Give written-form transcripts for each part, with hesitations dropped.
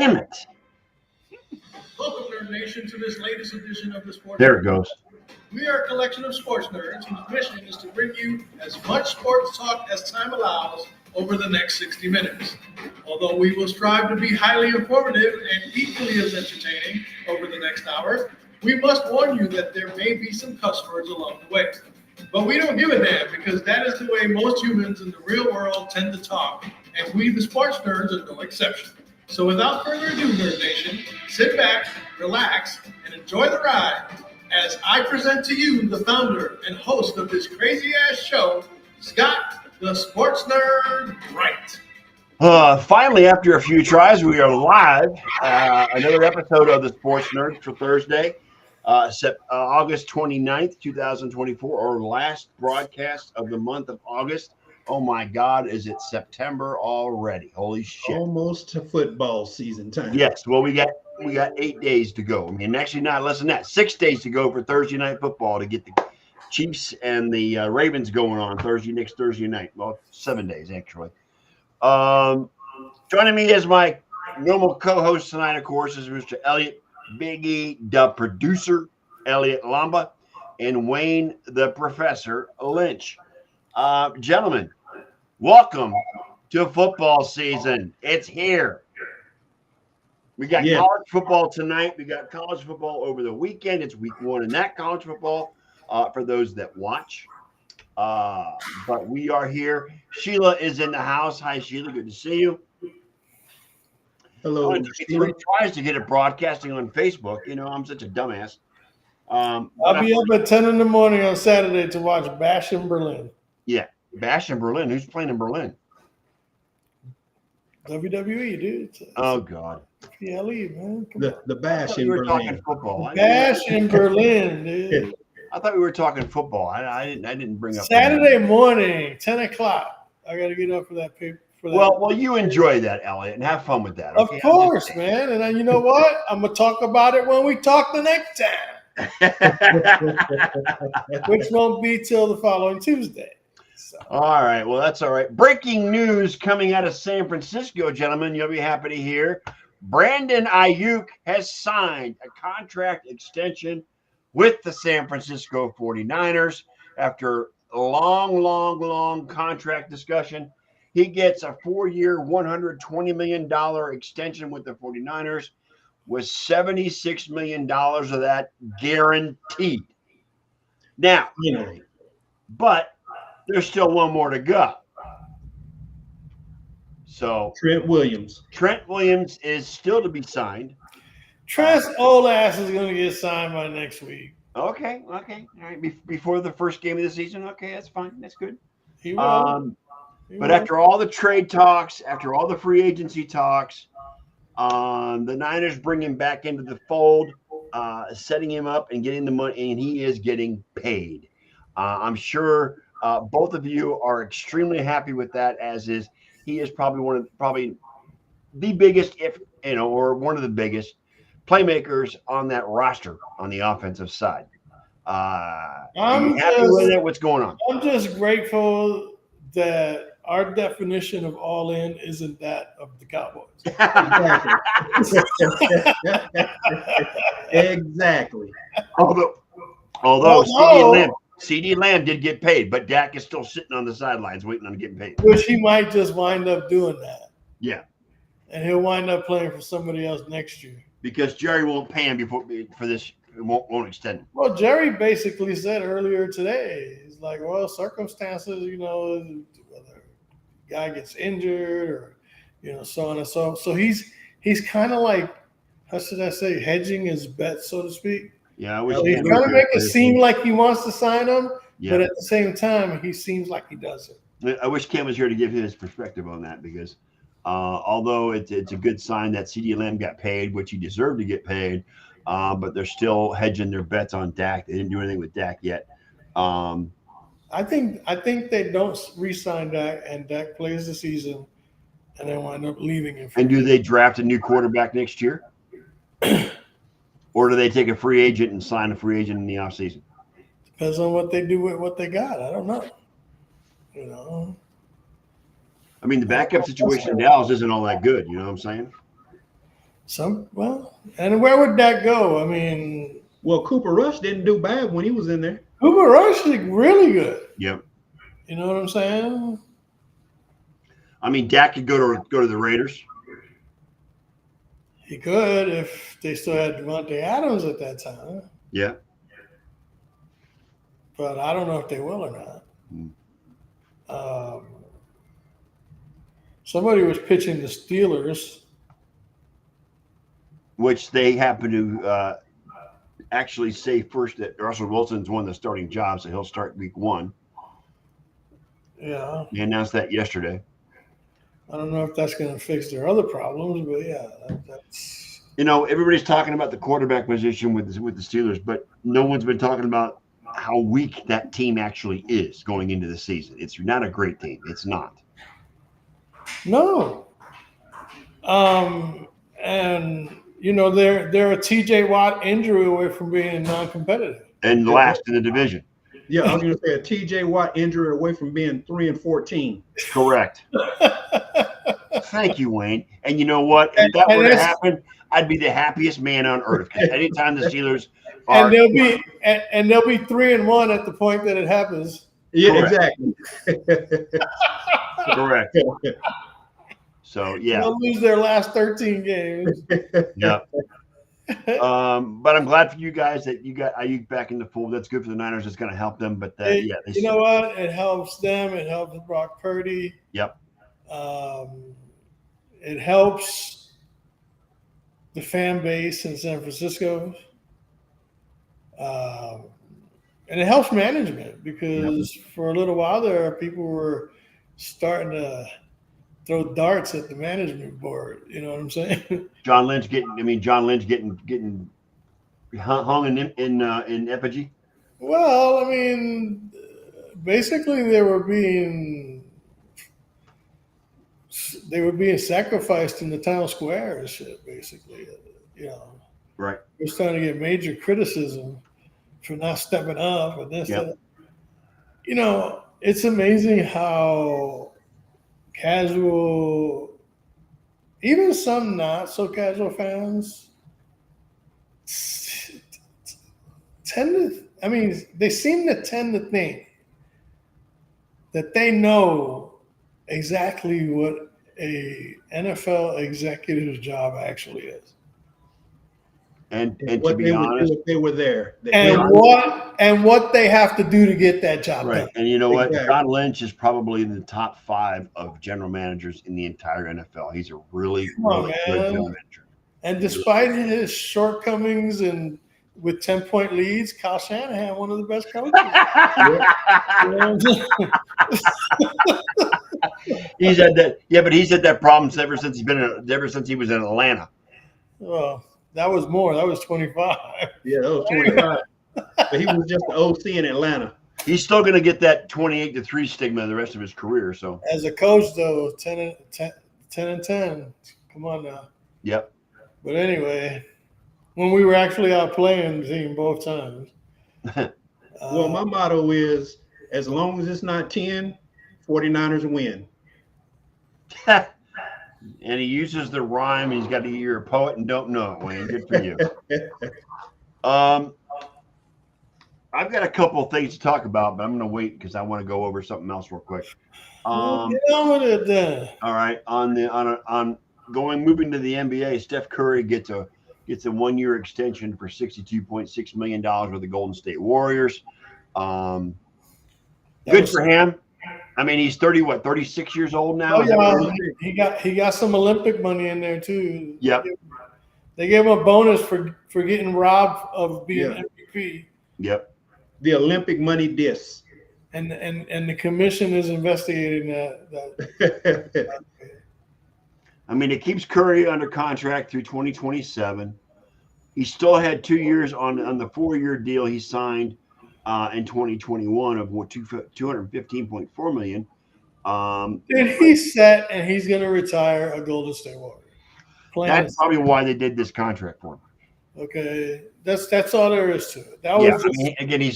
Damn it. Welcome, Nerd Nation, to this latest edition of the Sports There it Nerd. goes. We are a collection of sports nerds whose mission is to bring you as much sports talk as time allows over the next 60 minutes. Although we will strive to be highly informative and equally as entertaining over the next hour, we must warn you that there may be some cuss words along the way. But we don't give a damn because that is the way most humans in the real world tend to talk, and we, the sports nerds, are no exception. So without further ado, Nerd Nation, sit back, relax, and enjoy the ride as I present to you the founder and host of this crazy-ass show, Scott, the Sports Nerd Wright. Finally, after a few tries, we are live. Another episode of the Sports Nerds for Thursday, August 29th, 2024, our last broadcast of the month of August. Oh my God, is it September already? Holy shit. Almost to football season time. Yes, well, we got 8 days to go. I mean, actually not less than that. 6 days to go for Thursday night football to get the Chiefs and the Ravens going on next Thursday night. Well, 7 days, actually. Joining me as my normal co-host tonight, of course, is Mr. Elliot Biggie, the producer, Elliot Lamba, and Wayne, the professor, Lynch. Gentlemen, welcome to football season. It's here. We got college football tonight. We got college football over the weekend. It's week one in that college football for those that watch. But we are here. Sheila is in the house. Hi, Sheila. Good to see you. Hello. She tries to get it broadcasting on Facebook. You know, I'm such a dumbass. I'll be up at 10 in the morning on Saturday to watch Bash in Berlin. Yeah, Bash in Berlin. Who's playing in Berlin? WWE, dude. Oh, God. PLE, man. The Bash in we were Berlin. talking football. Bash in Berlin, dude. I thought we were talking football. I didn't bring up Saturday morning, 10 o'clock. I got to get up for that paper. Well, you enjoy that, Elliot, and have fun with that. Okay? Of course, man. And then, you know what? I'm going to talk about it when we talk the next time, which won't be till the following Tuesday. So. All right. Well, that's all right. Breaking news coming out of San Francisco, gentlemen. You'll be happy to hear. Brandon Ayuk has signed a contract extension with the San Francisco 49ers after a long contract discussion. He gets a 4-year, $120 million extension with the 49ers with $76 million of that guaranteed. Now, but there's still one more to go. So Trent Williams is still to be signed. Trent's old ass is going to get signed by next week. Okay. All right. Before the first game of the season. Okay, that's fine. That's good. He will. But after all the trade talks, after all the free agency talks, the Niners bring him back into the fold, setting him up and getting the money, and he is getting paid. I'm sure both of you are extremely happy with that, as is he is probably the biggest, or one of the biggest playmakers on that roster on the offensive side. I'm happy with it. What's going on? I'm just grateful that our definition of all in isn't that of the Cowboys. Exactly. Although CeeDee Lamb did get paid, but Dak is still sitting on the sidelines waiting on getting paid. Which he might just wind up doing that. Yeah. And he'll wind up playing for somebody else next year. Because Jerry won't pay him for this. It won't extend it. Well, Jerry basically said earlier today, he's like, well, circumstances, whether a guy gets injured or, so on and so. So he's kind of like, how should I say, hedging his bet, so to speak. Yeah, he's trying to make it seem like he wants to sign him, but at the same time, he seems like he doesn't. I wish Cam was here to give his perspective on that because although it's a good sign that CeeDee Lamb got paid, which he deserved to get paid, but they're still hedging their bets on Dak. They didn't do anything with Dak yet. I think they don't re-sign Dak, and Dak plays the season, and they wind up leaving him. And do they draft a new quarterback next year? Or do they take a free agent and sign a free agent in the offseason? Depends on what they do with what they got. I don't know. I mean, the backup situation in Dallas isn't all that good. You know what I'm saying? And where would that go? I mean, Well, Cooper Rush didn't do bad when he was in there. Cooper Rush is really good. Yep. You know what I'm saying? I mean, Dak could go to the Raiders. He could if they still had Devontae Adams at that time. Yeah. But I don't know if they will or not. Somebody was pitching the Steelers. Which they happen to actually say first that Russell Wilson's won the starting job, so he'll start week 1. Yeah. They announced that yesterday. I don't know if that's going to fix their other problems, but yeah, that's. Everybody's talking about the quarterback position with the Steelers, but no one's been talking about how weak that team actually is going into the season. It's not a great team. It's not. No. And they're a TJ Watt injury away from being non-competitive. And last in the division. Yeah, I was going to say a TJ Watt injury away from being 3-14. Correct. Thank you, Wayne. And you know what? If that were to happen, I'd be the happiest man on earth. Because anytime the Steelers are, they'll be 3-1 at the point that it happens. Yeah, Correct. exactly. correct. So yeah, They'll lose their last 13 games. yeah. But I'm glad for you guys that you got Ayuk back in the fold. That's good for the Niners. It's going to help them. But You know what? It helps them. It helps Brock Purdy. Yep. It helps the fan base in San Francisco. And it helps management because for a little while there, people were starting to throw darts at the management board. You know what I'm saying? John Lynch getting hung in effigy. Well, I mean, basically they were being sacrificed in the town square and shit. Basically, Right. They're starting to get major criticism for not stepping up and this. Yep. That. It's amazing how casual, even some not so casual fans they seem to tend to think that they know exactly what a NFL executive's job actually is. And what to be they would honest, do if they were there. And what they have to do to get that job right. done. And you know what? Exactly. John Lynch is probably in the top 5 of general managers in the entire NFL. He's a really good general manager. And despite his shortcomings and with 10-point leads, Kyle Shanahan, one of the best coaches. He's had that. Yeah, but he's had that problem ever since he was in Atlanta. Well, that was more. That was 25. Yeah, that was 25. But he was just the OC in Atlanta. He's still going to get that 28-3 stigma the rest of his career. So as a coach, though, 10 and 10. Come on now. Yep. But anyway, when we were actually out playing the team both times. Well, my motto is, as long as it's not 10, 49ers win. And he uses the rhyme. He's got you're a poet and don't know it, Wayne. Good for you. I've got a couple of things to talk about, but I'm going to wait because I want to go over something else real quick. Get on with it then. All right, moving to the NBA, Steph Curry gets a 1-year extension for $62.6 million with the Golden State Warriors. Good for him. I mean, he's 36 years old now. Oh, yeah, he got some Olympic money in there too. Yep. They gave him a bonus for getting robbed of being MVP. Yep. The Olympic money disc. And the commission is investigating that. I mean, it keeps Curry under contract through 2027. He still had 2 years on the 4-year deal he signed in 2021 of $215.4 million. And he's set, and he's going to retire a Golden State Warrior. That's probably why they did this contract for him. Okay, that's all there is to it. That was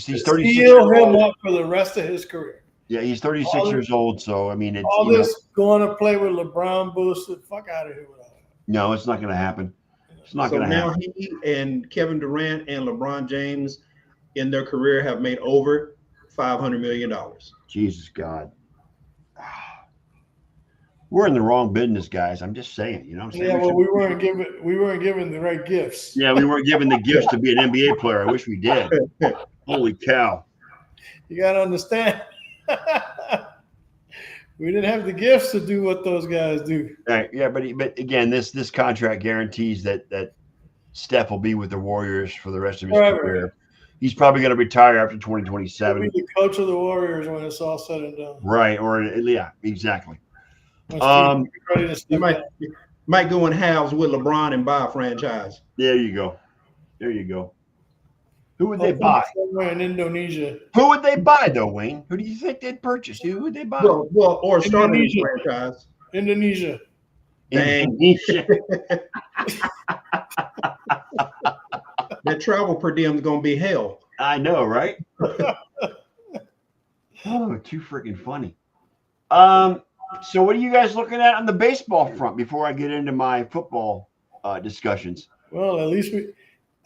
he's 36. Seal him up for the rest of his career. Yeah, he's 36 years old. So I mean, it's going to play with LeBron boost the fuck out of here with all that. No, it's not going to happen. It's not So going to now happen. he and Kevin Durant and LeBron James in their career have made over $500 million. Jesus God. We're in the wrong business, guys. I'm just saying. You know what I'm saying? Yeah, well, we weren't given the right gifts. Yeah, we weren't given the gifts to be an NBA player. I wish we did. Holy cow. You got to understand. We didn't have the gifts to do what those guys do. Right. Yeah, but again, this contract guarantees that Steph will be with the Warriors for the rest of his Forever. career. He's probably going to retire after He'll 2027. be the coach of the Warriors when it's all said and done. Right. Or yeah, exactly. When Steve is ready to You step might go in halves with LeBron and buy a franchise. There you go. There you go. Who would they down. buy? Somewhere in Indonesia. Who would they buy though, Wayne? Who do you think they'd purchase? Who would they buy? Well, or start a Indonesia. franchise. Indonesia. Dang. Indonesia. That travel per diem is going to be hell. I know, right? Oh, too freaking funny. So what are you guys looking at on the baseball front before I get into my football discussions? Well, at least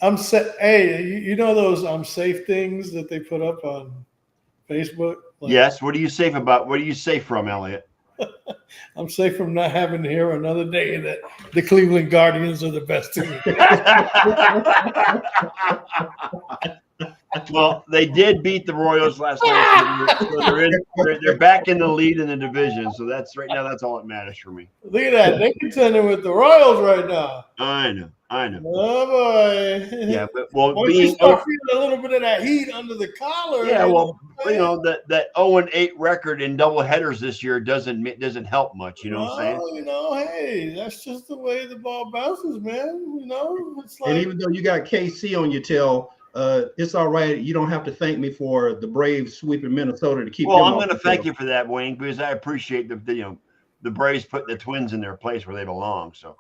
I'm set. Hey, you know those I'm safe things that they put up on Facebook? Like, Yes. What are you safe about? What are you safe from, Elliot? I'm safe from not having to hear another day that the Cleveland Guardians are the best team. Well, they did beat the Royals last night, so they're back in the lead in the division. So that's right now. That's all that matters for me. Look at that. They're contending with the Royals right now. I know. Oh, boy. Yeah, but well, Once you start feeling a little bit of that heat under the collar. yeah, well, you know that 0-8 record in double headers this year doesn't help much. You know what I'm saying? You know, hey, that's just the way the ball bounces, man. You know, it's like And even though you got KC on your tail, it's all right. You don't have to thank me for the Braves sweeping Minnesota to keep. Well, I'm going to thank you for that, Wayne, because I appreciate the Braves putting the Twins in their place where they belong. So,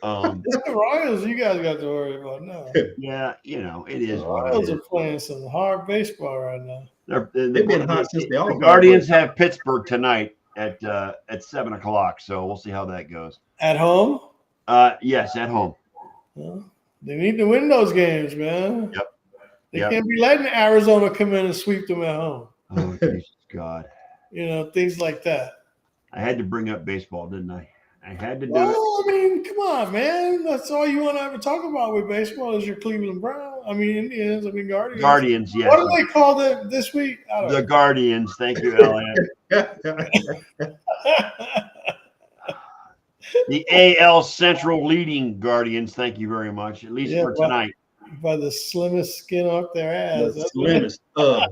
it's the Royals you guys got to worry about now. yeah, you know it is. The what it Royals is. are playing some hard baseball right now. They've been hot since they all. The Guardians have Pittsburgh tonight at 7:00. So we'll see how that goes. At home? Yes, at home. Well, they need to win those games, man. Yep. They Yep. can't be letting Arizona come in and sweep them at home. Oh, Jesus God! You know, things like that. I had to bring up baseball, didn't I? I had to do Well, it. I mean, come on, man. That's all you want to ever talk about with baseball is your Cleveland Browns. I mean, Indians. I mean, Guardians. Guardians, yes. What do they call it this week? I don't The know. Guardians. Thank you, Elliot. The AL Central leading Guardians. Thank you very much, at least Yeah, for tonight. By the slimmest skin off their ass. The That's what- slimmest of.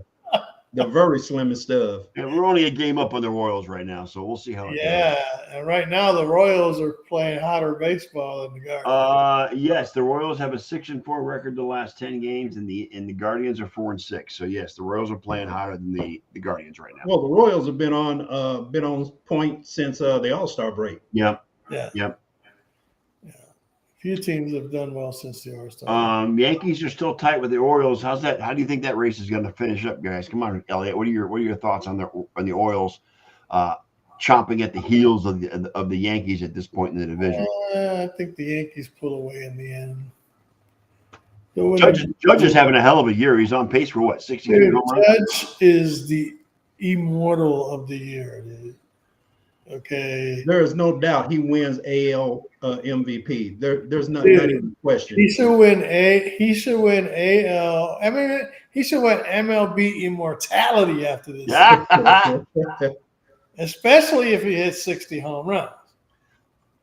The very slimmest of. And we're only a game up on the Royals right now, so we'll see how it Yeah, and right now the Royals are playing hotter baseball than the Guardians. goes. Yes, the Royals have a 6-4 record the last 10 games, and the Guardians are 4-6. So yes, the Royals are playing hotter than the Guardians right now. Well, the Royals have been on point since the All-Star break. Yep. Yeah. Yep. Few teams have done well since the All-Star. Yankees are still tight with the Orioles. How's that? How do you think that race is going to finish up, guys? Come on, Elliot. What are your thoughts on the Orioles chomping at the heels of the Yankees at this point in the division? I think the Yankees pull away in the end. Judge is having a hell of a year. He's on pace for what, 62 Dude, home runs? Judge is the immortal of the year, dude. Okay. There is no doubt he wins AL MVP. There's not even a question. He should win AL. I mean, he should win MLB immortality after this, especially if he hits 60 home runs.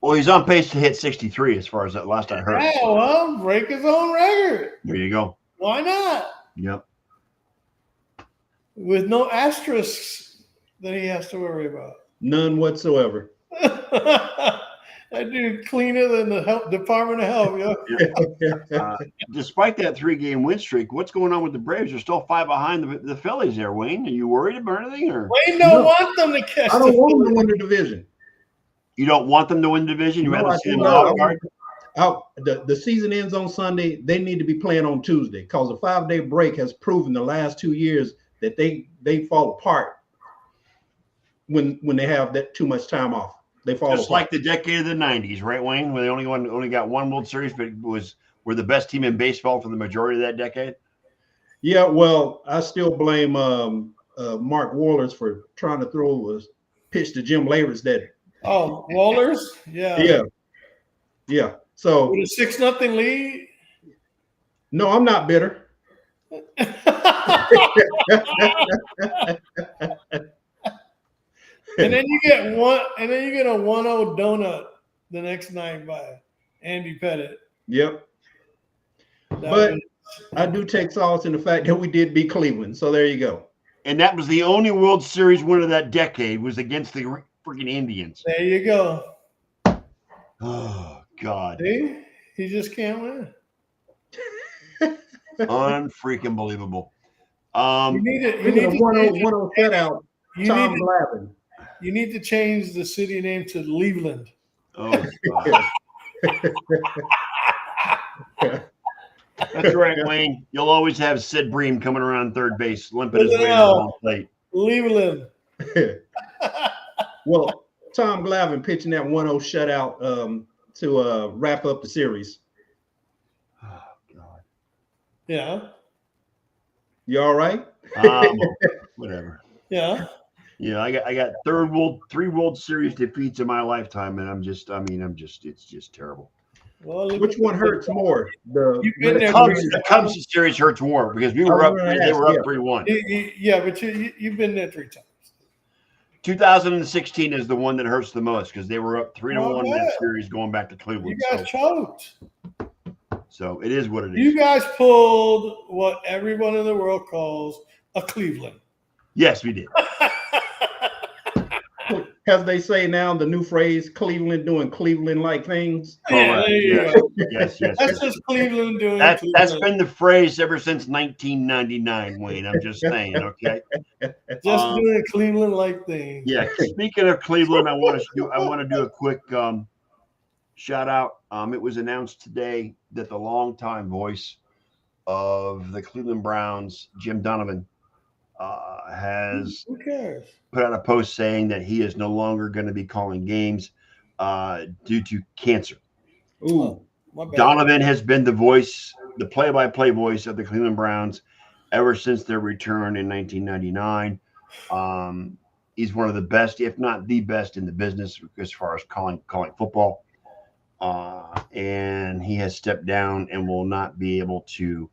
Well, he's on pace to hit 63 as far as that last I heard. Yeah, well, break his own record. There you go. Why not? Yep. With no asterisks that he has to worry about. None whatsoever. That dude cleaner than the Department of Health, yo. Despite that 3-game win streak, what's going on with the Braves? They're still 5 behind the Phillies there, Wayne. Are you worried about anything? Or Wayne don't want them to catch I don't want them to win the division. you don't want them to win the division? You No, rather I see do them not. wild card? The season ends on Sunday. They need to be playing on Tuesday because a 5-day break has proven the last 2 years that they fall apart when they have that too much time off. They fall Just apart. like the decade of the '90s, right, Wayne? Where they only got one World Series, but were the best team in baseball for the majority of that decade. Yeah, well, I still blame Mark Wohlers for trying to throw a pitch to Jim Leyritz. That Oh, Wallers, yeah. So with a 6-0 lead. no, I'm not bitter. And then you get a 1-0 donut the next night by Andy Pettit. Yep. That But was- I do take solace in the fact that we did beat Cleveland. So there you go. And that was the only World Series win of that decade was against the freaking Indians. there you go. Oh, God. See, he just can't win. Unfreaking believable. You need to. You Look at need a 1-0 to. shutout. You Tom need to, Glavine. you need to change the city name to Cleveland. Oh, God. That's right, Wayne. You'll always have Sid Bream coming around third base, limping his way to the home plate. Cleveland. Well, Tom Glavine pitching that 1-0 shutout to wrap up the series. Oh, God. Yeah. You all right? Whatever. Yeah. Yeah, I got three World Series defeats in my lifetime, and it's just terrible. Well, look Which at one the- hurts more? You've been there. The Cubs series hurts more because we were up. They were up 3-1. Yeah, but you've been there 3 times. 2016 is the one that hurts the most because they were up 3-1 in that bad. series going back to You Cleveland. guys choked. So it is what it is. You guys pulled what everyone in the world calls a Cleveland. Yes, we did. As they say now, the new phrase, Cleveland doing Cleveland-like things. Yeah, Correct. there you Yes. go. Yes. That's just Cleveland doing That's Cleveland. been the phrase ever since 1999, Wayne. I'm just saying, okay? Just doing Cleveland like thing. Yeah. Speaking of Cleveland, I want to do a quick shout out. It was announced today that the longtime voice of the Cleveland Browns, Jim Donovan, has Who cares? put out a post saying that he is no longer going to be calling games due to cancer. Ooh, My bad. Donovan has been the voice, the play-by-play voice of the Cleveland Browns ever since their return in 1999. He's one of the best, if not the best, in the business as far as calling football. And he has stepped down and will not be able to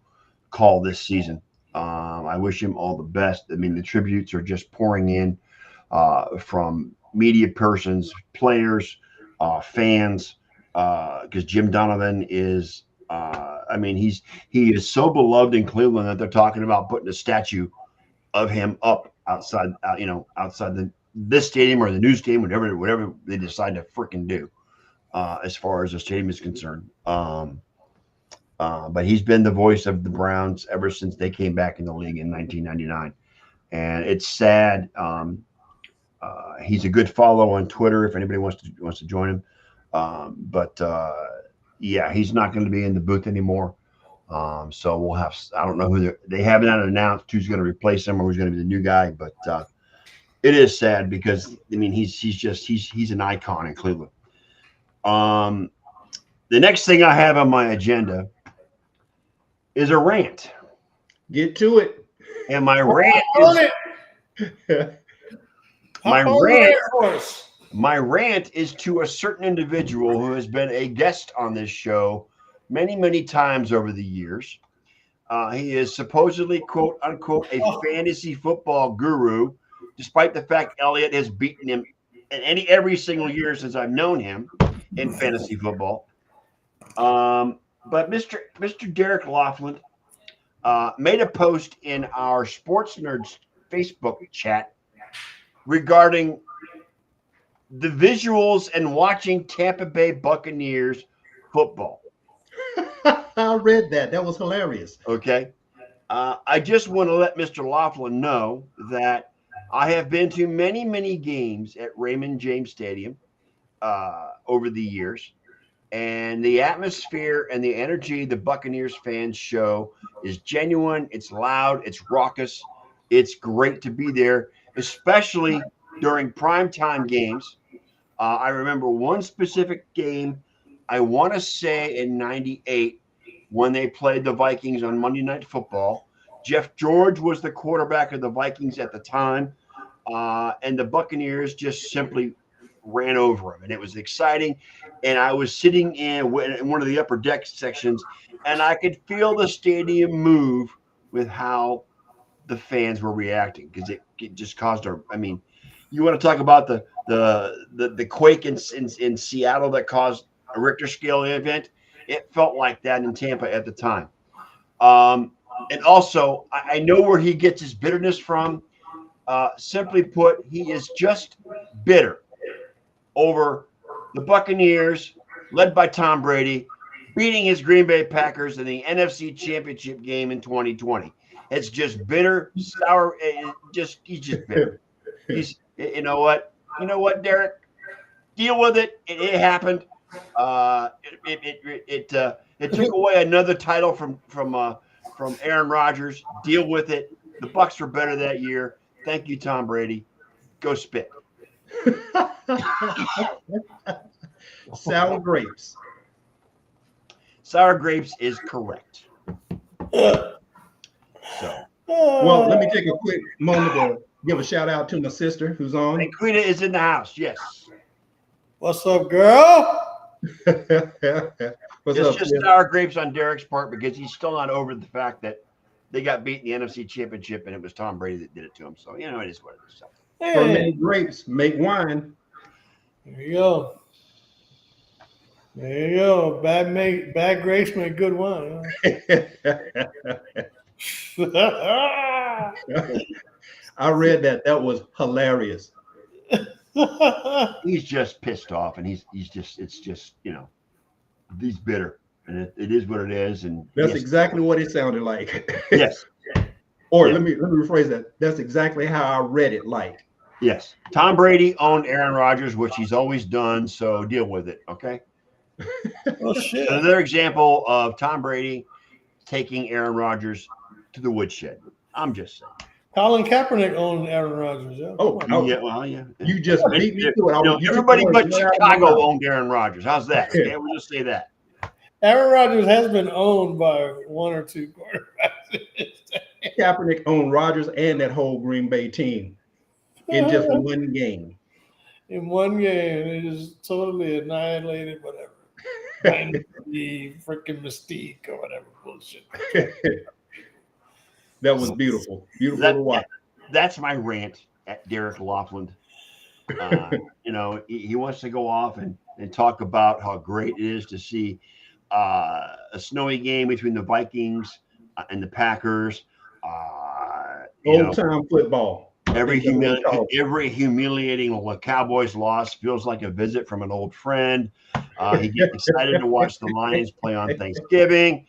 call this season. I wish him all the best. I mean, the tributes are just pouring in from media persons, players, fans, because Jim Donovan is, he is so beloved in Cleveland that they're talking about putting a statue of him up outside this stadium or the new stadium, whatever they decide to freaking do, as far as the stadium is concerned. But he's been the voice of the Browns ever since they came back in the league in 1999. And it's sad. He's a good follow on Twitter if anybody wants to join him. Yeah, he's not going to be in the booth anymore. So we'll have, I don't know who they haven't announced who's going to replace him or who's going to be the new guy, but it is sad because I mean he's an icon in Cleveland. The next thing I have on my agenda is a rant. get to it. And my rant is to a certain individual who has been a guest on this show many, many times over the years. He is supposedly, quote unquote, a fantasy football guru, despite the fact Elliott has beaten him every single year since I've known him in fantasy football. But Mr. Derek Laughlin made a post in our Sports Nerds Facebook chat regarding the visuals and watching Tampa Bay Buccaneers football. I read that. That was hilarious. Okay. I just want to let Mr. Laughlin know that I have been to many, many games at Raymond James Stadium over the years. And the atmosphere and the energy the Buccaneers fans show is genuine. It's loud. It's raucous. It's great to be there, especially during primetime games I remember one specific game, I want to say in 98, when they played the Vikings on Monday Night Football. Jeff George was the quarterback of the Vikings at the time, and the Buccaneers just simply ran over him, and it was exciting. And I was sitting in one of the upper deck sections, and I could feel the stadium move with how the fans were reacting, because it just caused a. I mean, you want to talk about the quake in Seattle that caused a Richter scale event? It felt like that in Tampa at the time. And also, I know where he gets his bitterness from. Simply put, he is just bitter over the Buccaneers, led by Tom Brady, beating his Green Bay Packers in the NFC Championship game in 2020. It's just bitter, sour. He's just bitter. You know what, Derek? Deal with it. It happened. It took away another title from Aaron Rodgers. Deal with it. The Bucs were better that year. Thank you, Tom Brady. Go spit. Sour grapes. Sour grapes is correct. So, well, let me take a quick moment to give a shout out to my sister who's on. And Quita is in the house. Yes. What's up, girl? What's It's up? just Sis? sour grapes on Derek's part, because he's still not over the fact that they got beat in the NFC Championship and it was Tom Brady that did it to him. So, it is what it is. Fermented grapes make wine. There you go. There you go. Bad grapes make good wine. Huh? I read that. That was hilarious. He's just pissed off, and he's just, it's just, he's bitter, and it is what it is. And That's exactly what it sounded like. yes. Or Yeah. let me rephrase that. That's exactly how I read it like. Yes. Tom Brady owned Aaron Rodgers, which he's always done. So deal with it. Okay. Oh shit. Another example of Tom Brady taking Aaron Rodgers to the woodshed. I'm just saying. Colin Kaepernick owned Aaron Rodgers. Yeah. Oh, Come on. Yeah. Well, yeah. you just beat me to it. Everybody but Chicago owned Aaron Rodgers. How's that? Okay, we'll just say that. Aaron Rodgers has been owned by one or two quarterbacks. Kaepernick owned Rodgers and that whole Green Bay team in just one game. In one game, it is totally annihilated, whatever. And the freaking mystique or whatever bullshit. That was beautiful. Beautiful to watch. That's my rant at Derek Laughlin. He wants to go off and talk about how great it is to see a snowy game between the Vikings and the Packers. Old time football. Every humiliating Cowboys loss feels like a visit from an old friend. He gets excited to watch the Lions play on Thanksgiving.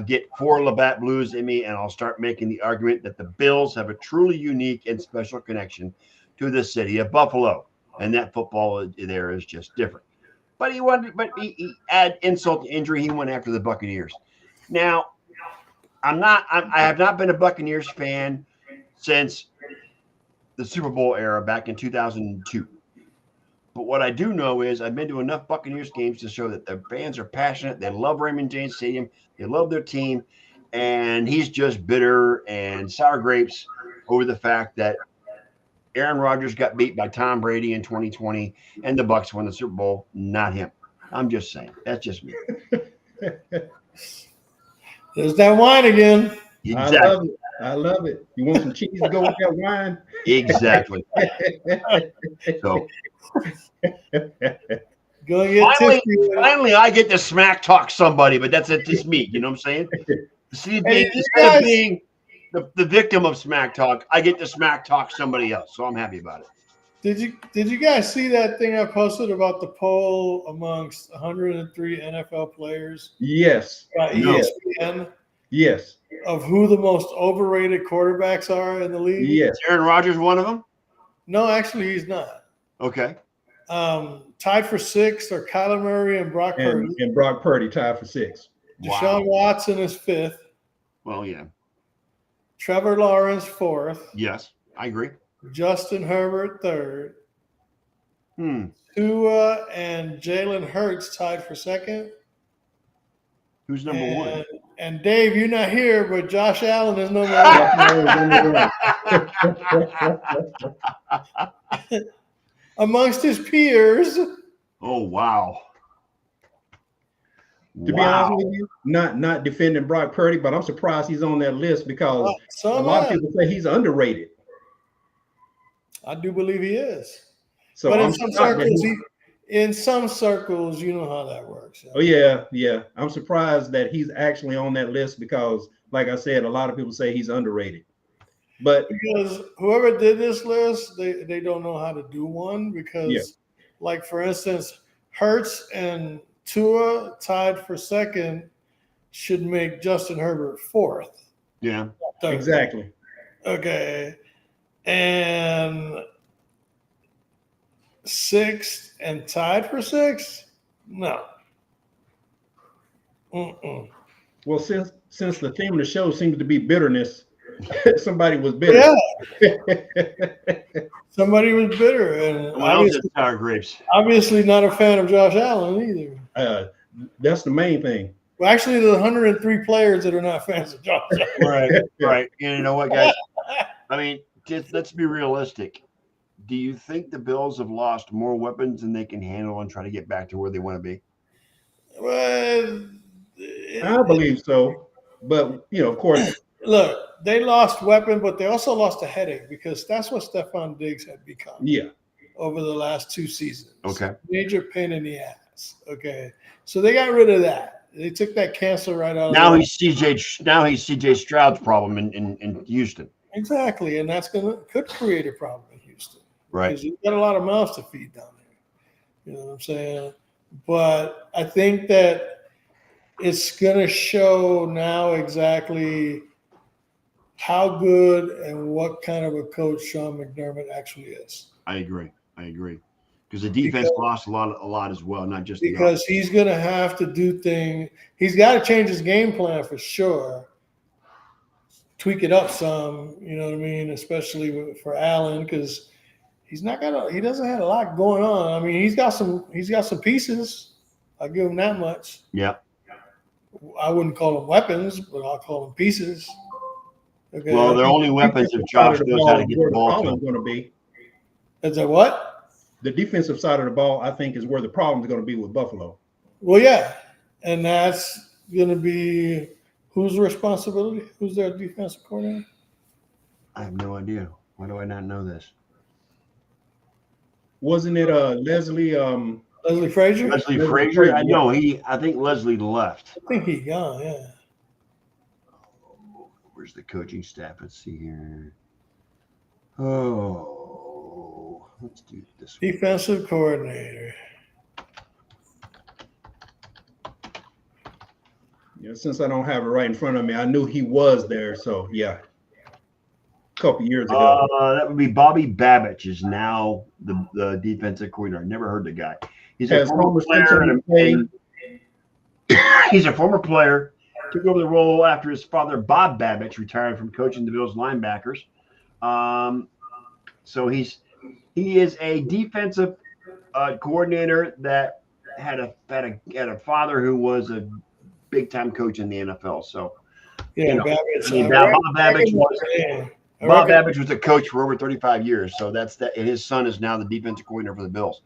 Get 4 Labatt Blues in me, and I'll start making the argument that the Bills have a truly unique and special connection to the city of Buffalo, and that football there is just different. But he add insult to injury. He went after the Buccaneers. Now, I have not been a Buccaneers fan since the Super Bowl era back in 2002. But what I do know is I've been to enough Buccaneers games to show that the fans are passionate. They love Raymond James Stadium. They love their team. And he's just bitter and sour grapes over the fact that Aaron Rodgers got beat by Tom Brady in 2020 and the Bucs won the Super Bowl, not him. I'm just saying. That's just me. There's that wine again. Exactly. I love it. You want some cheese to go with that wine? Exactly. So Go get tipsy. finally, I get to smack talk somebody, but that's just me. You know what I'm saying? See, Hey, instead of being the victim of smack talk, I get to smack talk somebody else. So I'm happy about it. Did you guys see that thing I posted about the poll amongst 103 NFL players Yes. by Yes. ESPN Yes. of who the most overrated quarterbacks are in the league? Yes. Is Aaron Rodgers one of them? No, actually, he's not. Okay. Tied for 6th are Kyler Murray and Brock Purdy. And Brock Purdy tied for 6. Deshaun Watson is 5th. Well, yeah. Trevor Lawrence 4th. Yes, I agree. Justin Herbert 3rd. Tua and Jalen Hurts tied for second. Who's number one? And Dave, you're not here, but Josh Allen is number one. Amongst his peers. Oh, wow. To be honest with you, not defending Brock Purdy, but I'm surprised he's on that list because a lot of people say he's underrated. I do believe he is. So but in some circles, you know how that works. Oh yeah. I'm surprised that he's actually on that list because, like I said, a lot of people say he's underrated. But because whoever did this list, they don't know how to do one because, like for instance, Hurts and Tua tied for second should make Justin Herbert fourth. Yeah, exactly. Okay. And sixth and tied for sixth? No. Well, since the theme of the show seems to be bitterness, somebody was bitter. Yeah. Somebody was bitter. And obviously not a fan of Josh Allen either. That's the main thing. Well, actually, there's 103 players that are not fans of Josh Allen. Right. And you know what, guys? I mean, let's be realistic. Do you think the Bills have lost more weapons than they can handle and try to get back to where they want to be? Well, I believe so. But, of course. Look, they lost weapon, but they also lost a headache because that's what Stephon Diggs had become. Yeah. Over the last 2 seasons. Okay. Major pain in the ass. Okay. So they got rid of that. They took that cancer right out. Now he's CJ Stroud's problem in Houston. Exactly, and could create a problem in Houston. Right. Because you've got a lot of mouths to feed down there. You know what I'm saying? But I think that it's going to show now exactly how good and what kind of a coach Sean McDermott actually is. I agree. Because the defense lost a lot as well, not just because he's going to have to do things. He's got to change his game plan for sure. Tweak it up some, you know what I mean, especially for Allen, because he doesn't have a lot going on. I mean, he's got some pieces. I'll give him that much. Yeah. I wouldn't call them weapons, but I'll call them pieces. Okay. Well, they're only weapons if Josh knows how to get the ball to him. Going to be. Is that what? The defensive side of the ball, I think, is where the problem is going to be with Buffalo. Well, yeah, and that's going to be whose responsibility? Who's their defensive coordinator? I have no idea. Why do I not know this? Wasn't it Leslie Frazier? Leslie Frazier? I know I think Leslie left. I think he gone. Yeah. Where's the coaching staff? Let's see here. Oh, let's do this. Defensive coordinator. Yeah, since I don't have it right in front of me, I knew he was there. So yeah, a couple years ago. That would be Bobby Babich is now the defensive coordinator. I never heard the guy. He's a former player. He's a former player. Took over the role after his father, Bob Babich, retired from coaching the Bills linebackers. So he is a defensive coordinator that had a father who was a big time coach in the NFL. So Bob Babich was a coach for over 35 years. So that's that. And his son is now the defensive coordinator for the Bills.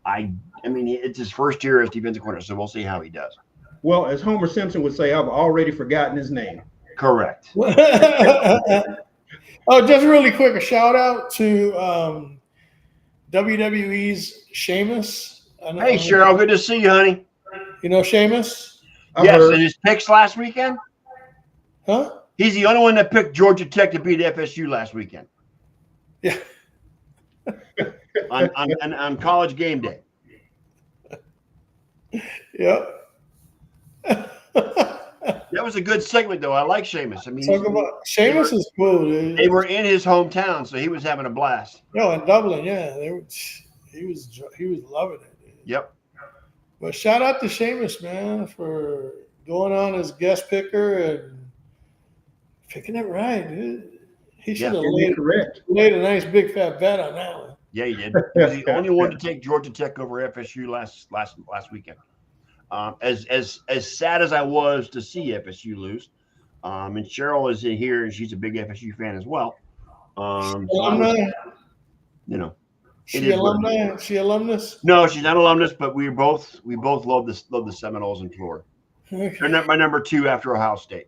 I mean, it's his first year as defensive coordinator, so we'll see how he does. Well, as Homer Simpson would say, I've already forgotten his name. Correct. Oh, just really quick, a shout out to WWE's Sheamus. Hey, Cheryl, good to see you, honey. You know Sheamus? Yes, and his picks last weekend? Huh? He's the only one that picked Georgia Tech to beat FSU last weekend. Yeah. on college game day. Yep. That was a good segment, though. I like Sheamus. I mean, Sheamus is cool, dude. They were in his hometown, so he was having a blast. No, in Dublin, yeah, he was loving it. Dude. Yep. But shout out to Sheamus, man, for going on as guest picker and picking it right, dude. He should have laid a nice big fat bet on that one. Yeah, he did. He was the only one to take Georgia Tech over FSU last weekend. As sad as I was to see FSU lose, and Cheryl is in here and she's a big FSU fan as well. So I was, you know, She alumni? She alumnus? no, she's not alumnus, but we both love the Seminoles in Florida. Okay. They're my number 2 after Ohio State.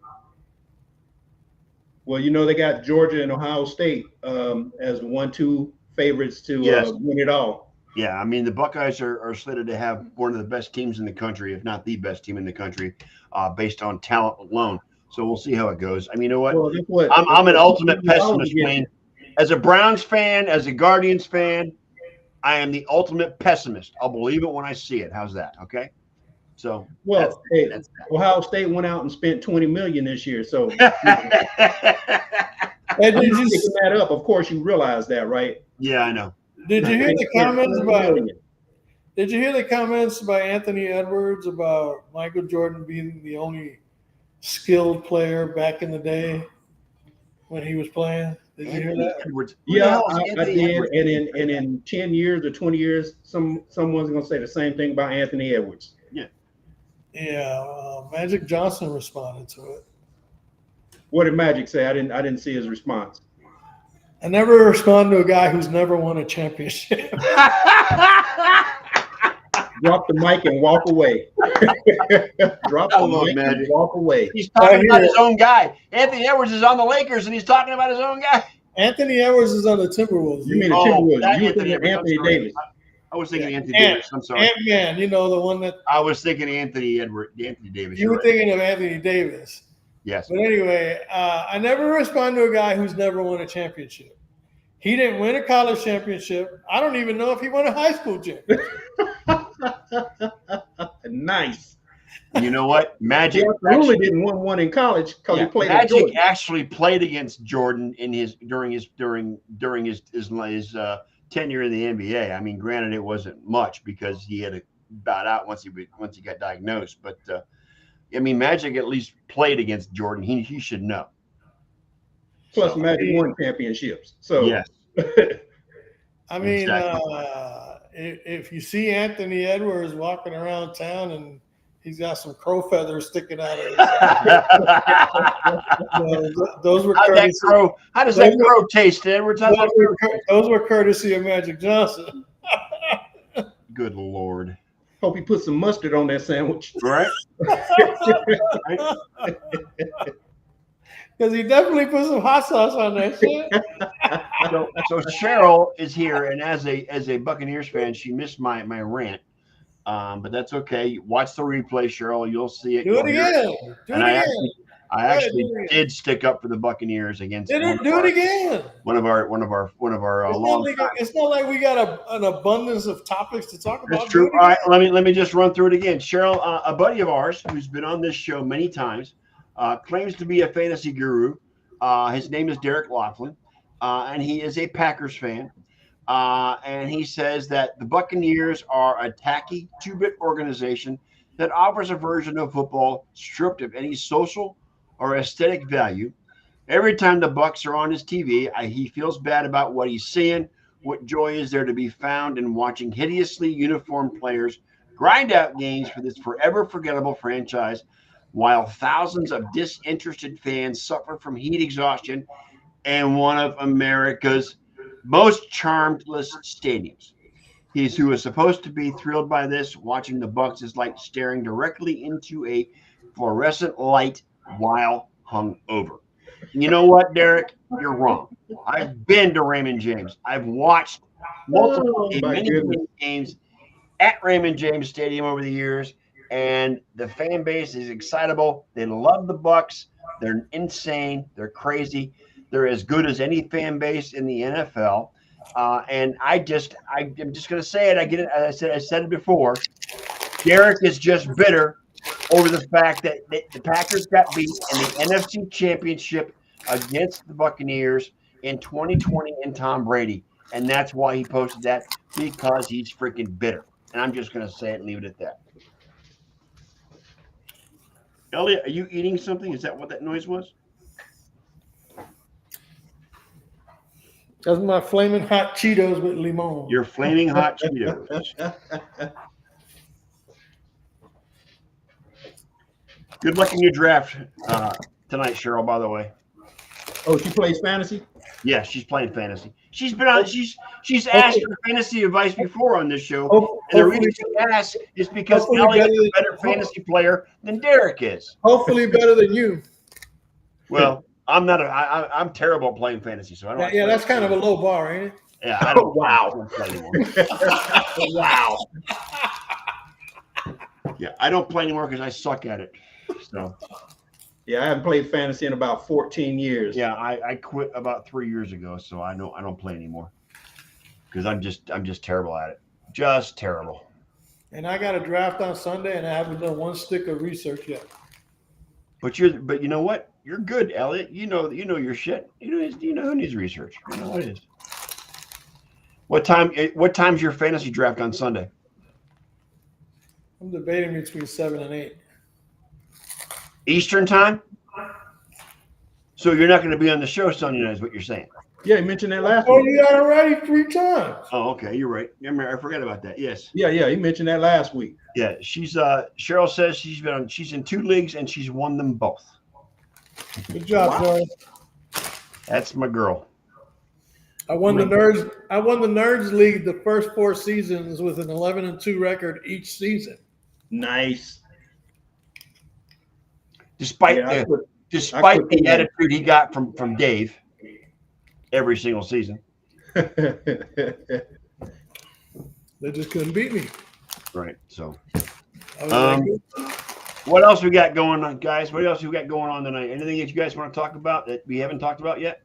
Well, they got Georgia and Ohio State as 1-2 favorites to win it all. Yeah, I mean the Buckeyes are slated to have one of the best teams in the country, if not the best team in the country, based on talent alone. So we'll see how it goes. I mean, you know what? Well, I'm an ultimate pessimist, Wayne. As a Browns fan, as a Guardians fan, I am the ultimate pessimist. I'll believe it when I see it. How's that? Okay. So that's Ohio State went out and spent $20 million this year. So And did you picking that up? Of course, you realize that, right? Yeah, I know. Did you hear the comments about? Did you hear the comments by Anthony Edwards about Michael Jordan being the only skilled player back in the day when he was playing? Did you hear that? Edwards. Yeah, I did. And in 10 years or 20 years, someone's going to say the same thing about Anthony Edwards. Yeah, Magic Johnson responded to it. What did Magic say? I didn't see his response. I never respond to a guy who's never won a championship. Drop the mic and walk away. Drop the mic and walk away. He's talking about his own guy. Anthony Edwards is on the Lakers, and he's talking about his own guy. Anthony Edwards is on the Timberwolves. You mean the Timberwolves? You were thinking Anthony Davis. I was thinking Anthony Davis. I'm sorry. Ant-Man, the one that I was thinking Anthony Davis. you were thinking of Anthony Davis. Yes. But anyway, I never respond to a guy who's never won a championship. He didn't win a college championship. I don't even know if he won a high school championship. Nice. You know what? Magic really didn't win one in college because he played. Magic actually played against Jordan during his tenure in the NBA. I mean, granted, it wasn't much because he had to bow out once he got diagnosed. But I mean, Magic at least played against Jordan. He should know. Plus, Magic won championships. So yes. I mean, Exactly. If you see Anthony Edwards walking around town and he's got some crow feathers sticking out of his those were courtesy. How does that crow taste, Edwards? Those were courtesy of Magic Johnson. Good Lord. Hope he put some mustard on that sandwich. Right? Because he definitely put some hot sauce on that shit. So Cheryl is here, and as a Buccaneers fan, she missed my rant. But that's okay. Watch the replay, Cheryl. You'll see it. Do it again. I actually did stick up for the Buccaneers against. Do it again. One of our It's not like we got an abundance of topics to talk about. That's true. All right, let me just run through it again. Cheryl, a buddy of ours who's been on this show many times, claims to be a fantasy guru. His name is Derek Laughlin, and he is a Packers fan. And he says that the Buccaneers are a tacky two-bit organization that offers a version of football stripped of any social or aesthetic value. Every time the Bucs are on his TV, he feels bad about what he's seeing. What joy is there to be found in watching hideously uniformed players grind out games for this forever forgettable franchise, while thousands of disinterested fans suffer from heat exhaustion and one of America's most charmless stadiums. Who is supposed to be thrilled by this. Watching the Bucs is like staring directly into a fluorescent light while hung over. You know what, Derek? You're wrong. I've been to Raymond James. I've watched many games at Raymond James Stadium over the years, and the fan base is excitable. They love the Bucs. They're insane. They're crazy. They're as good as any fan base in the NFL. And I'm just going to say it. I said it before. Derek is just bitter over the fact that the Packers got beat in the NFC Championship against the Buccaneers in 2020 and Tom Brady. And that's why he posted that, because he's freaking bitter. And I'm just going to say it and leave it at that. Elliot, are you eating something? Is that what that noise was? That's my flaming hot Cheetos with limon. Your flaming hot Cheetos. Good luck in your draft tonight, Cheryl, by the way. Oh, she plays fantasy? Yeah, she's playing fantasy. She's been on. She's asked for fantasy advice before on this show, and the reason she asked is because Elliot's a better fantasy player than Derek is. Hopefully, better than you. Well, I'm not. I'm terrible at playing fantasy, so I don't. Yeah, that's kind of a low bar, ain't it? Yeah, I don't. Wow. I don't play anymore. Wow. Yeah, I don't play anymore because I suck at it. So. Yeah, I haven't played fantasy in about 14 years. Yeah, I quit about 3 years ago, so I don't play anymore because I'm just terrible at it. Just terrible. And I got a draft on Sunday, and I haven't done one stick of research yet. But you know what? You're good, Elliot. You know your shit. You know who needs research. You know what it is. What time's your fantasy draft on Sunday? I'm debating between 7 and 8. Eastern time? So you're not going to be on the show Sunday night is what you're saying. Yeah, you mentioned that last Oh, week. you got it already 3 times. Oh, okay. You're right. I forgot about that. Yes. Yeah, you mentioned that last week. Yeah. She's Cheryl says she's in 2 leagues and she's won them both. Good job, Doris. That's my girl. I won the Nerds League the first 4 seasons with an 11-2 record each season. Nice. Despite the attitude he got from Dave every single season. They just couldn't beat me. Right. So I was what else we got going on, guys? What else we got going on tonight? Anything that you guys want to talk about that we haven't talked about yet?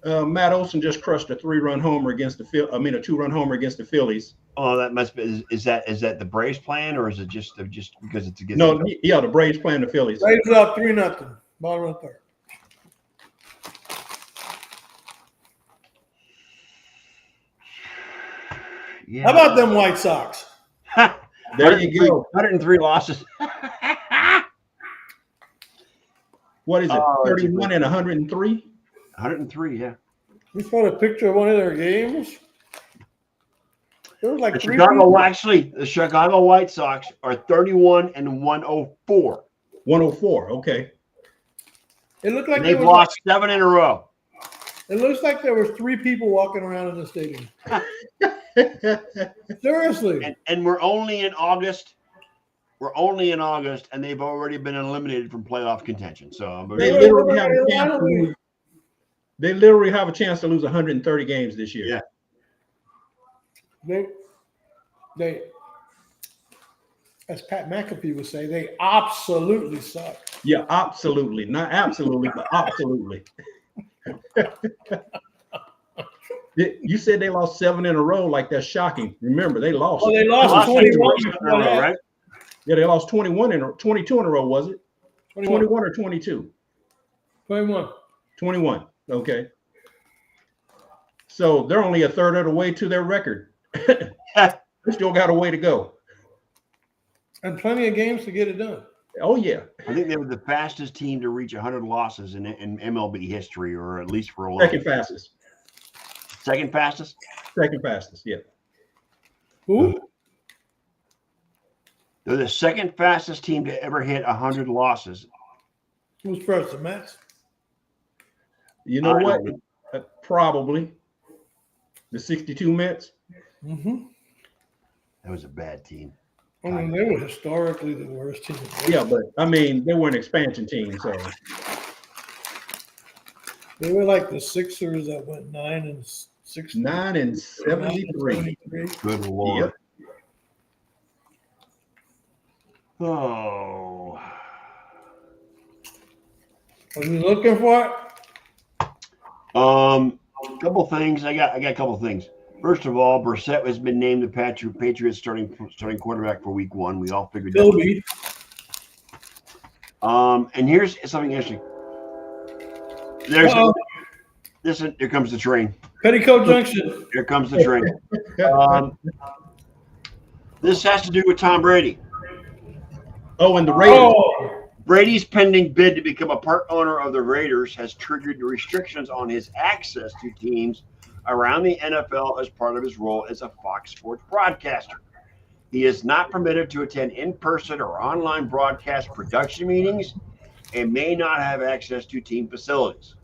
Matt Olson just crushed a 2-run homer against the Phillies. Oh, that must be. Is that the Braves plan, or is it just because it's against? No, yeah, the Braves playing the Phillies. Braves up 3-0. Bottom of the 3rd. Yeah. How about them White Sox? There you go. 103 losses. What is it? Oh, 31 and 103? 103, yeah. We saw a picture of one of their games. There was like The 3 the Chicago White Sox are 31 and 104. 104, okay. It looked like And they've lost 7 in a row. It looks like there were 3 people walking around in the stadium. Seriously. And we're only in August. We're only in August, and they've already been eliminated from playoff contention. So They literally have a chance to lose 130 games this year. Yeah. They as Pat McAfee would say, they absolutely suck. Yeah, absolutely. Not absolutely, but absolutely. You said they lost 7 in a row. Like, that's shocking. Remember, they lost. Oh, they lost 21 in a row, right? Yeah, they lost 22 in a row, was it? 21 or 22? 21. 21. Okay. So they're only a third of the way to their record. They still got a way to go. And plenty of games to get it done. Oh, yeah. I think they were the fastest team to reach 100 losses in MLB history, or at least for a while. Second fastest. Second fastest? Second fastest, yeah. Who? They're the second fastest team to ever hit 100 losses. Who's first? The Mets? You know I what? don't Probably the 62 Mets. Mm-hmm. That was a bad team. I mean, they were historically the worst team. Yeah, but I mean, they were an expansion team, so They were like the Sixers that went 9 and 6. 9 and 73. Good Lord. Yep. Oh. Are you looking for it? Couple things. I got a couple things. First of all, Brissett has been named the Patriots starting quarterback for Week 1. We all figured that. Bilby. And here's something interesting. Here comes the train. Petticoat Junction. Here comes the train. This has to do with Tom Brady. Oh, and the Raiders. Oh, Brady's pending bid to become a part owner of the Raiders has triggered the restrictions on his access to teams around the NFL as part of his role as a Fox Sports broadcaster. He is not permitted to attend in-person or online broadcast production meetings and may not have access to team facilities.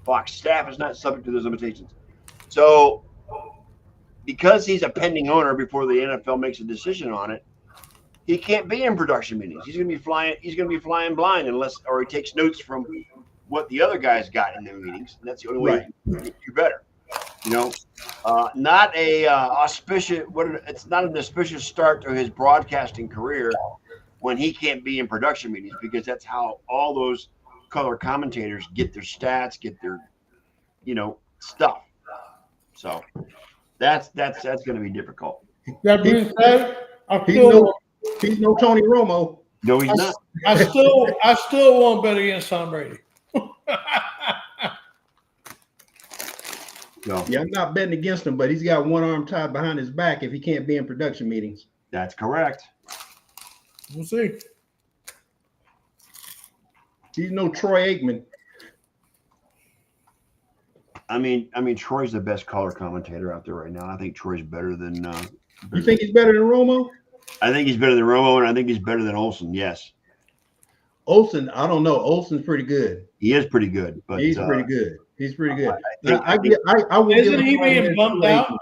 Fox staff is not subject to those limitations. So, because he's a pending owner before the NFL makes a decision on it, he can't be in production meetings. He's going to be flying. He's going to be flying blind or he takes notes from what the other guys got in their meetings. And that's the only way you do better. Not a auspicious. It's not an auspicious start to his broadcasting career when he can't be in production meetings, because that's how all those color commentators get their stats, get their, stuff. So that's going to be difficult. That being said, He's no Tony Romo. No, he's not. I still won't bet against Tom Brady. No. Yeah, I'm not betting against him, but he's got one arm tied behind his back if he can't be in production meetings. That's correct. We'll see. He's no Troy Aikman. I mean, Troy's the best color commentator out there right now. I think Troy's better than. You think he's better than Romo? I think he's better than Romo, and I think he's better than Olsen. Yes. Olsen, I don't know. Olsen's pretty good. He is pretty good, but he's pretty good. He's pretty good. I will Isn't he being bumped out?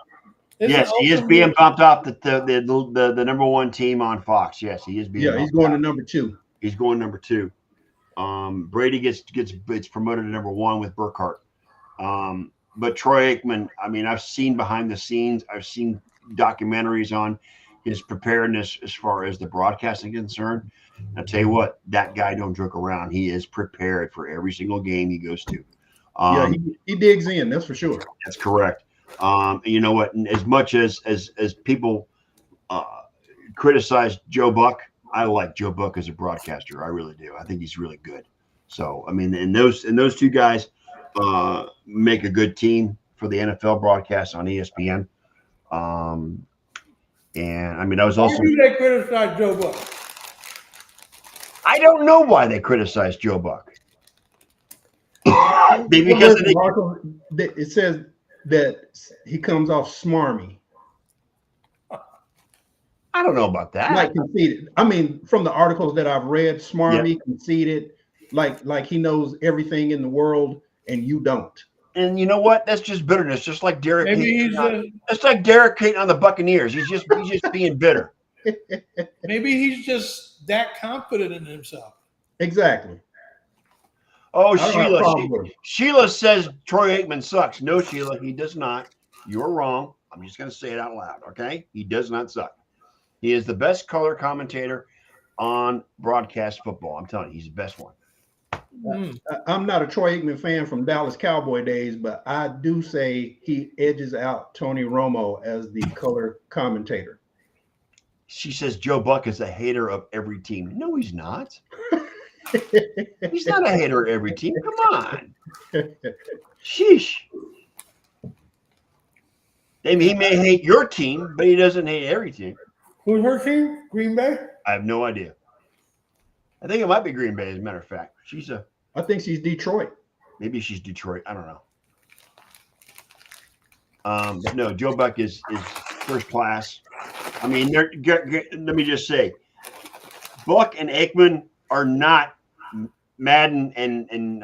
Yes, he is being bumped off the number one team on Fox. Yes, he is being. Yeah, he's going to number 2. He's going number 2. Brady gets promoted to number 1 with Burkhardt. But Troy Aikman, I mean, I've seen behind the scenes. I've seen documentaries on his preparedness as far as the broadcasting is concerned. I'll tell you what, that guy don't joke around. He is prepared for every single game he goes to. He digs in, that's for sure. That's correct. You know what? As much as people criticize Joe Buck, I like Joe Buck as a broadcaster. I really do. I think he's really good. So, I mean, and those two guys make a good team for the NFL broadcast on ESPN. And I mean, I was also. Why do they criticize Joe Buck? I don't know why they criticize Joe Buck. Because it says that he comes off smarmy. I don't know about that. Like conceited. I mean, from the articles that I've read, smarmy, conceited, like he knows everything in the world and you don't. And you know what? That's just bitterness, just like Derek. That's like Derek Hayton on the Buccaneers. He's just being bitter. Maybe he's just that confident in himself. Exactly. Oh, Sheila says Troy Aikman sucks. No, Sheila, he does not. You're wrong. I'm just going to say it out loud, okay? He does not suck. He is the best color commentator on broadcast football. I'm telling you, he's the best one. I'm not a Troy Aikman fan from Dallas Cowboy days, but I do say he edges out Tony Romo as the color commentator. She says Joe Buck is a hater of every team. No, he's not. He's not a hater of every team. Come on. Sheesh. He may hate your team, but he doesn't hate every team. Who's her team? Green Bay? I have no idea. I think it might be Green Bay, as a matter of fact. I think she's Detroit. Maybe she's Detroit. I don't know. But no, Joe Buck is first class. I mean, let me just say, Buck and Aikman are not Madden and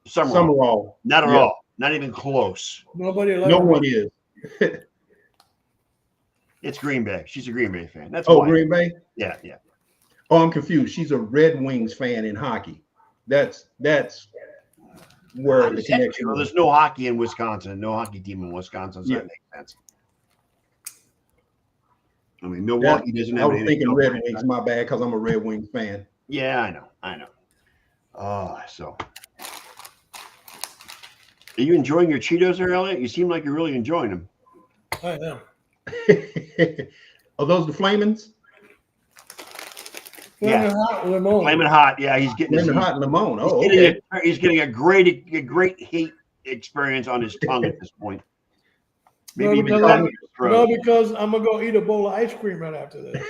Summerall. Not at all. Not even close. No one is. It's Green Bay. She's a Green Bay fan. That's why. Green Bay? Yeah. Oh, I'm confused. She's a Red Wings fan in hockey. That's where the connection. Well, there's no hockey in Wisconsin. No hockey team in Wisconsin. So that makes sense. I mean, Milwaukee doesn't have. I was thinking Red Wings. My bad, because I'm a Red Wings fan. Yeah, I know. So are you enjoying your Cheetos there, Elliot? You seem like you're really enjoying them. I am. Are those the Flamings? Yeah, Flamin' Hot. Yeah, he's getting Flamin' Hot Limon. Oh, he's getting a great heat experience on his tongue at this point. Maybe because I'm gonna go eat a bowl of ice cream right after this.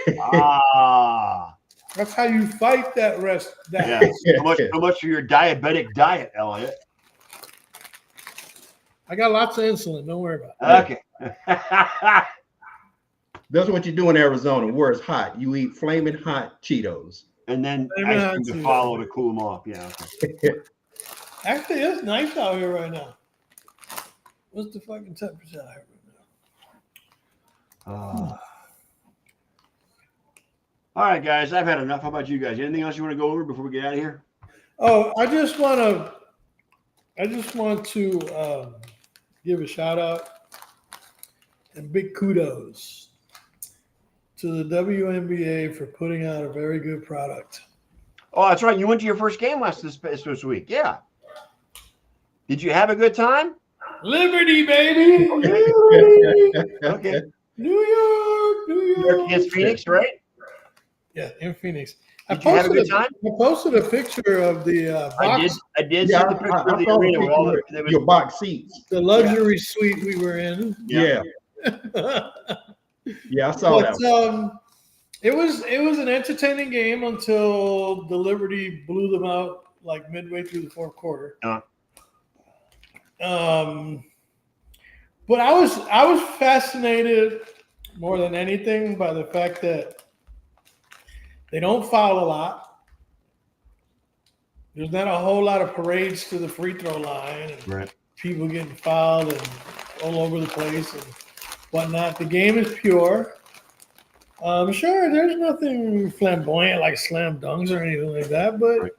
That's how you fight that rest. Yeah. So much for your diabetic diet, Elliot. I got lots of insulin. Don't worry about it. Okay. That's what you do in Arizona, where it's hot. You eat flaming hot Cheetos. And then Flaming ice hot cream to Cheetos. follow to cool them off. Yeah. Okay. Actually, it's nice out here right now. What's the fucking temperature out here right now? All right, guys. I've had enough. How about you guys? Anything else you want to go over before we get out of here? Oh, I just want to give a shout out and big kudos to the WNBA for putting out a very good product. Oh, that's right. You went to your first game this week. Yeah. Did you have a good time? Liberty, baby! Okay. New York, New New York York. against Phoenix, right? Yeah, in Phoenix. Did you have a good time? I posted a picture of the box, I did see Yeah, the picture I of the saw the arena with all the picture of your box seats. the luxury suite we were in. Yeah, yeah, I saw that. But it was an entertaining game until the Liberty blew them out like midway through the fourth quarter. But I was fascinated more than anything by the fact that they don't foul a lot. There's not a whole lot of parades to the free throw line and Right. people getting fouled and all over the place and whatnot. The game is pure. Sure, there's nothing flamboyant like slam dunks or anything like that, but Right.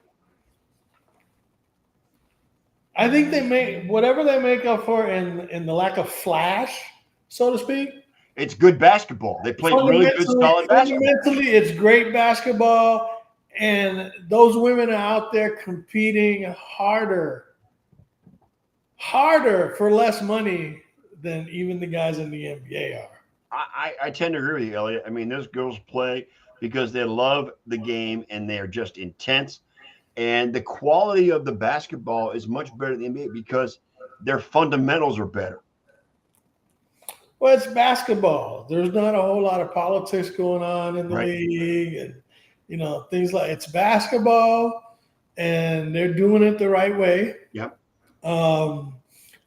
I think they make whatever they make up for in the lack of flash, so to speak. It's good basketball. They play really good, solid basketball. Fundamentally, it's great basketball, and those women are out there competing harder for less money than even the guys in the NBA are. I tend to agree with you, Elliot. I mean, those girls play because they love the game and they're just intense. And the quality of the basketball is much better than the NBA because their fundamentals are better. Well, it's basketball. There's not a whole lot of politics going on in the Right. league, and things like it's basketball, and they're doing it the right way. Yep. The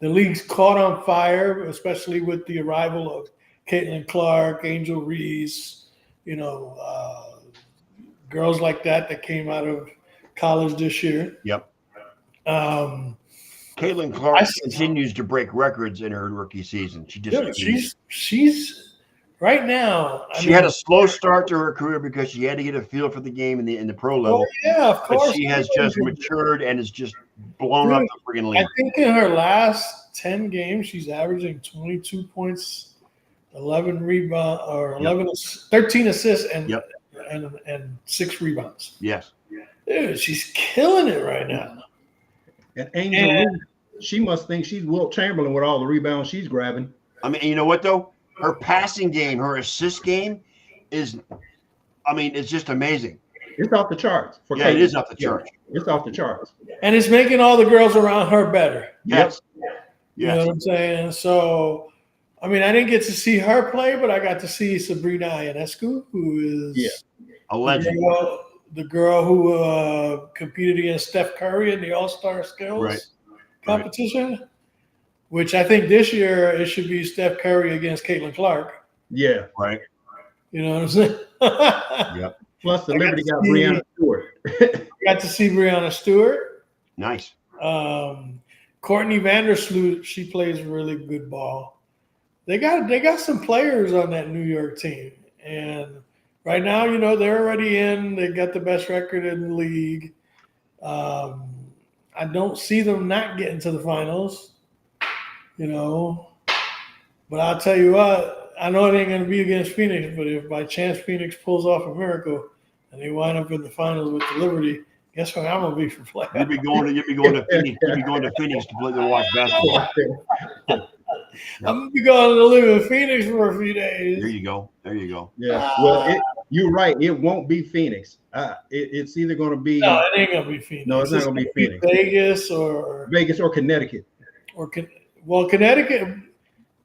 league's caught on fire, especially with the arrival of Caitlin Clark, Angel Reese, girls like that came out of college this year. Yep. Um, Caitlin Clark continues to break records in her rookie season. She just she's right now. She had a slow start to her career because she had to get a feel for the game in the pro level. Oh, yeah, of course. But she has just matured and is just blown up the friggin' league. I think in her last 10 games, she's averaging 22 points, 11 rebounds, or 13 assists, and 6 rebounds. Yes. Dude, she's killing it right now. And Angel Reese, she must think she's Wilt Chamberlain with all the rebounds she's grabbing. I mean, you know what though? Her passing game, her assist game is, it's just amazing. It's off the charts. Yeah, it is off the charts. It's off the charts. And it's making all the girls around her better. Yes. You know what I'm saying? So, I didn't get to see her play, but I got to see Sabrina Ionescu, who is a legend. The girl who competed against Steph Curry in the All-Star Skills competition, which I think this year it should be Steph Curry against Caitlin Clark. Yeah. Right. You know what I'm saying? Yep. Plus the Liberty got Breanna Stewart. Got to see Breanna Stewart. Nice. Courtney Vandersloot, she plays really good ball. They got some players on that New York team, and right now, they're already in. They got the best record in the league. I don't see them not getting to the finals, But I'll tell you what, I know it ain't going to be against Phoenix, but if by chance Phoenix pulls off a miracle and they wind up in the finals with the Liberty, guess what I'm going to be for play? You'll be going to Phoenix. You'll be going to Phoenix to play to watch basketball. I'm going to be going to live in Phoenix for a few days. There you go. Yeah. Well, you're right. It won't be Phoenix. It's either going to be. No, it ain't going to be Phoenix. No, it's not going to be Phoenix. Vegas or Connecticut.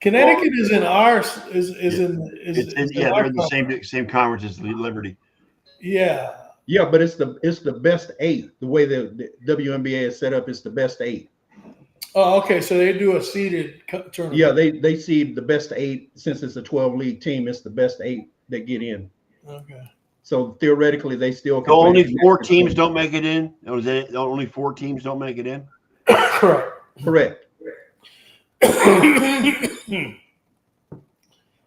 Connecticut is in ours. They're in the same conference as the Liberty. Yeah. Yeah, but it's the best 8. The way the WNBA is set up, it's the best 8. Oh, okay. So they do a seeded tournament. Yeah, they seed the best 8. Since it's a 12-league team, it's the best 8 that get in. Okay. So theoretically, they still can. So play only the 4 next teams 20. don't make it in. Was it only 4 teams don't make it in? Correct. Correct.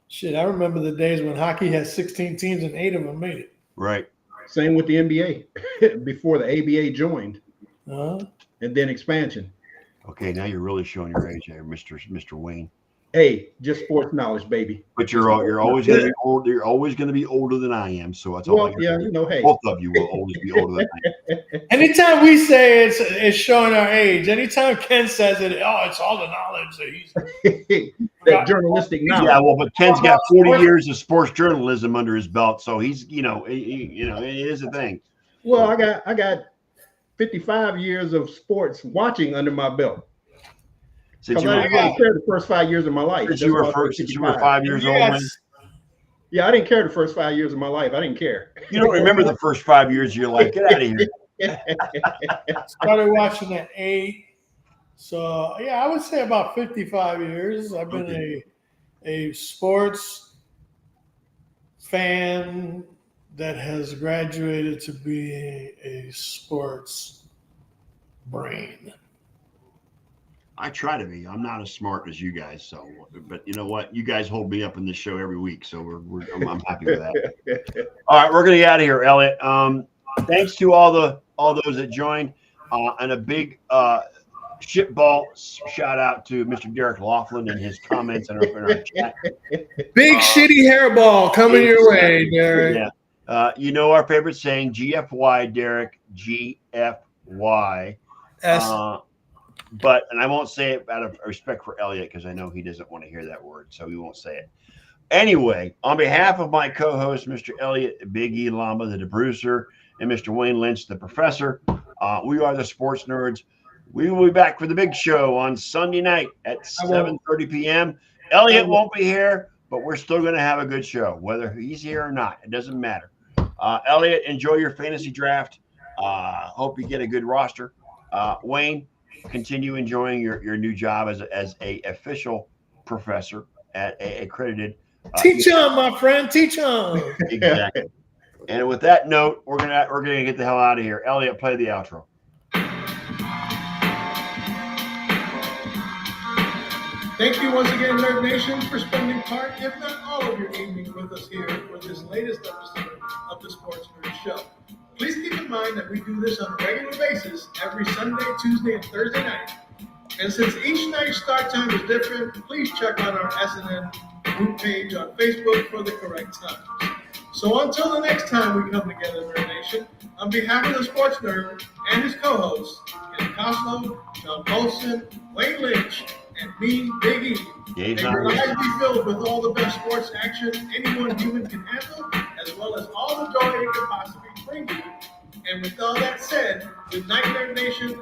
Shit, I remember the days when hockey had 16 teams and 8 of them made it. Right. Same with the NBA before the ABA joined, Uh-huh. and then expansion. Okay, now you're really showing your age there, Mr. Wayne. Hey, just sports knowledge, baby. But you're always going to be old. You're always going to be older than I am. So that's all. Well, yeah, hey. Both of you will always be older than I am. Anytime we say it's showing our age, anytime Ken says it, it's all the knowledge that he's that journalistic knowledge. Yeah, well, but Ken's got 40 years of sports journalism under his belt, so he's, it is a thing. Well, I got 55 years of sports watching under my belt. Since I didn't care the first 5 years of my life. you were 5 years old, man. Yeah, I didn't care the first 5 years of my life. I didn't care. You don't remember the first 5 years of your life. Get out of here. started watching at 8. So yeah, I would say about 55 years. I've been a sports fan that has graduated to be a sports brain. I try to be. I'm not as smart as you guys, so. But you know what? You guys hold me up in this show every week, so I'm happy with that. All right, we're gonna get out of here, Elliot. Thanks to all those that joined, and a big shitball shout out to Mr. Derek Laughlin and his comments in our chat. Big shitty hairball coming your way, Derek. Yeah. Our favorite saying, GFY, Derek, GFY. And I won't say it out of respect for Elliot because I know he doesn't want to hear that word, so we won't say it. Anyway, on behalf of my co-host, Mr. Elliot Big E Lamba, the producer, and Mr. Wayne Lynch, the professor, we are the Sports Nerds. We will be back for the big show on Sunday night at 7:30 p.m. Elliot won't be here, but we're still going to have a good show, whether he's here or not. It doesn't matter. Elliot, enjoy your fantasy draft. Hope you get a good roster. Wayne, continue enjoying your new job as a official professor at a accredited. Teach on, my friend. Teach on. Exactly. And with that note, we're gonna get the hell out of here. Elliot, play the outro. Thank you once again, Nerd Nation, for spending part, if not all of your evening with us here for this latest episode of the Sports Nerd Show. Please keep in mind that we do this on a regular basis every Sunday, Tuesday, and Thursday night. And since each night's start time is different, please check out our SNN group page on Facebook for the correct times. So until the next time we come together, Nerd Nation, on behalf of the Sports Nerd and his co-hosts, Ken Coslow, John Bolson, Wayne Lynch, and me, Big E, may your lives be filled with all the best sports action anyone human can handle, as well as all the joy it can possibly bring you. And with all that said, good night, Nerd Nation.